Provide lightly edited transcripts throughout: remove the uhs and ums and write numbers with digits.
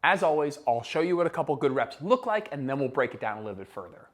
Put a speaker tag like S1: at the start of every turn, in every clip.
S1: As always, I'll show you what a couple good reps look like, and then we'll break it down a little bit further.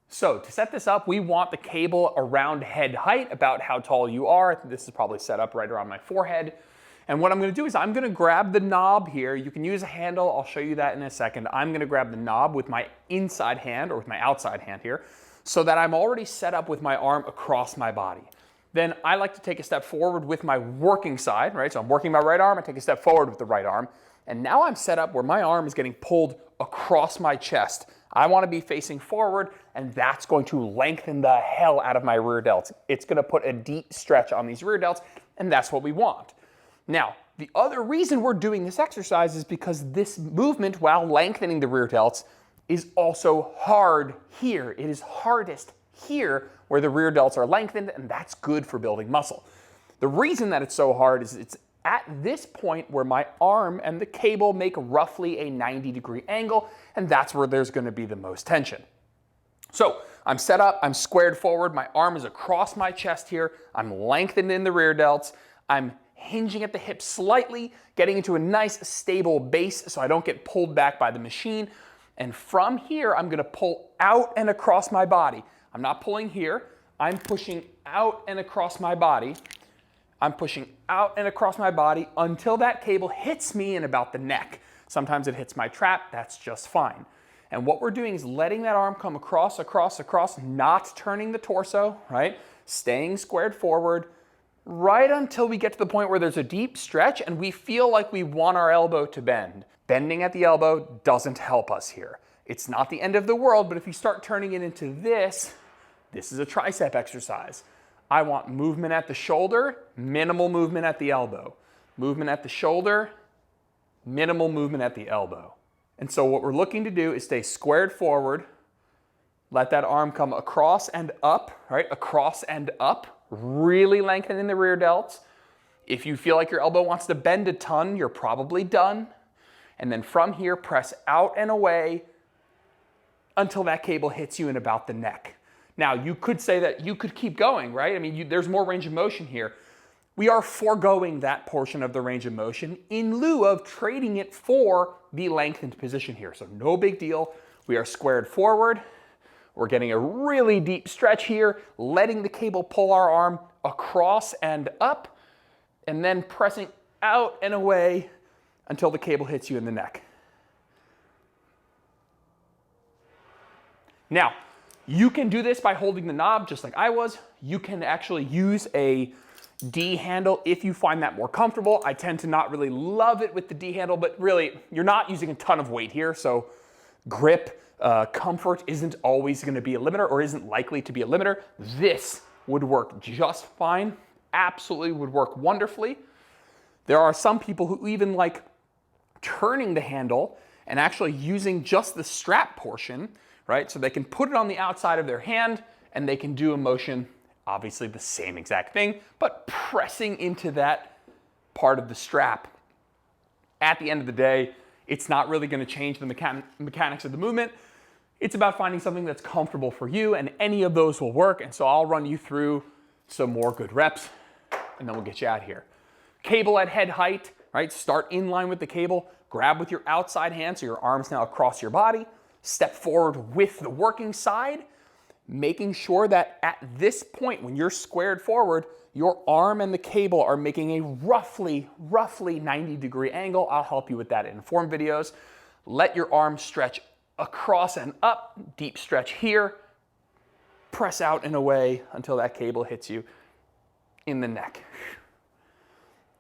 S1: So to set this up, we want the cable around head height, about how tall you are. This is probably set up right around my forehead. And what I'm gonna do is I'm gonna grab the knob here. You can use a handle, I'll show you that in a second. I'm gonna grab the knob with my inside hand, or with my outside hand here, so that I'm already set up with my arm across my body. Then I like to take a step forward with my working side, right? So I'm working my right arm, I take a step forward with the right arm. And now I'm set up where my arm is getting pulled across my chest. I want to be facing forward, and that's going to lengthen the hell out of my rear delts. It's going to put a deep stretch on these rear delts, and that's what we want. Now, the other reason we're doing this exercise is because this movement, while lengthening the rear delts, is also hard here. It is hardest here where the rear delts are lengthened, and that's good for building muscle. The reason that it's so hard is it's at this point where my arm and the cable make roughly a 90-degree angle, and that's where there's going to be the most tension. So I'm set up, I'm squared forward, my arm is across my chest here, I'm lengthened in the rear delts, I'm hinging at the hips slightly, getting into a nice stable base so I don't get pulled back by the machine. And from here, I'm going to pull out and across my body. I'm not pulling here, I'm pushing out and across my body. I'm pushing out and across my body until that cable hits me in about the neck. Sometimes it hits my trap, that's just fine. And what we're doing is letting that arm come across, not turning the torso, right? Staying squared forward, right until we get to the point where there's a deep stretch and we feel like we want our elbow to bend. Bending at the elbow doesn't help us here. It's not the end of the world, but if you start turning it into this is a tricep exercise. I want movement at the shoulder, minimal movement at the elbow. Movement at the shoulder, minimal movement at the elbow. And so what we're looking to do is stay squared forward, let that arm come across and up, right? Across and up, really lengthening the rear delts. If you feel like your elbow wants to bend a ton, you're probably done. And then from here, press out and away until that cable hits you in about the neck. Now, you could say that you could keep going, right? I mean, there's more range of motion here. We are foregoing that portion of the range of motion in lieu of trading it for the lengthened position here. So no big deal. We are squared forward. We're getting a really deep stretch here, letting the cable pull our arm across and up, and then pressing out and away until the cable hits you in the neck. Now, you can do this by holding the knob just like I was. You can actually use a D handle if you find that more comfortable. I tend to not really love it with the D handle, but really, you're not using a ton of weight here, so grip, comfort isn't always going to be a limiter, or isn't likely to be a limiter. This would work just fine, absolutely would work wonderfully. There are some people who even like turning the handle and actually using just the strap portion, right? So they can put it on the outside of their hand and they can do a motion, obviously the same exact thing, but pressing into that part of the strap. At the end of the day, it's not really going to change the mechanics of the movement. It's about finding something that's comfortable for you, and any of those will work. And so I'll run you through some more good reps and then we'll get you out here. Cable at head height, right? Start in line with the cable, grab with your outside hand so your arm's now across your body. Step forward with the working side, making sure that at this point when you're squared forward, your arm and the cable are making a roughly 90-degree angle. I'll help you with that in form videos. Let your arm stretch across and up, deep stretch here. Press out and away until that cable hits you in the neck.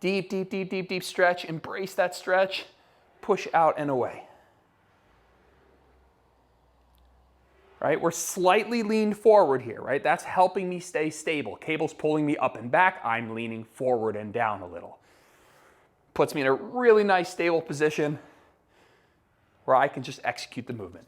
S1: Deep, deep, deep, deep, deep stretch. Embrace that stretch. Push out and away. Right? We're slightly leaned forward here, right? That's helping me stay stable. Cable's pulling me up and back. I'm leaning forward and down a little. Puts me in a really nice stable position where I can just execute the movement.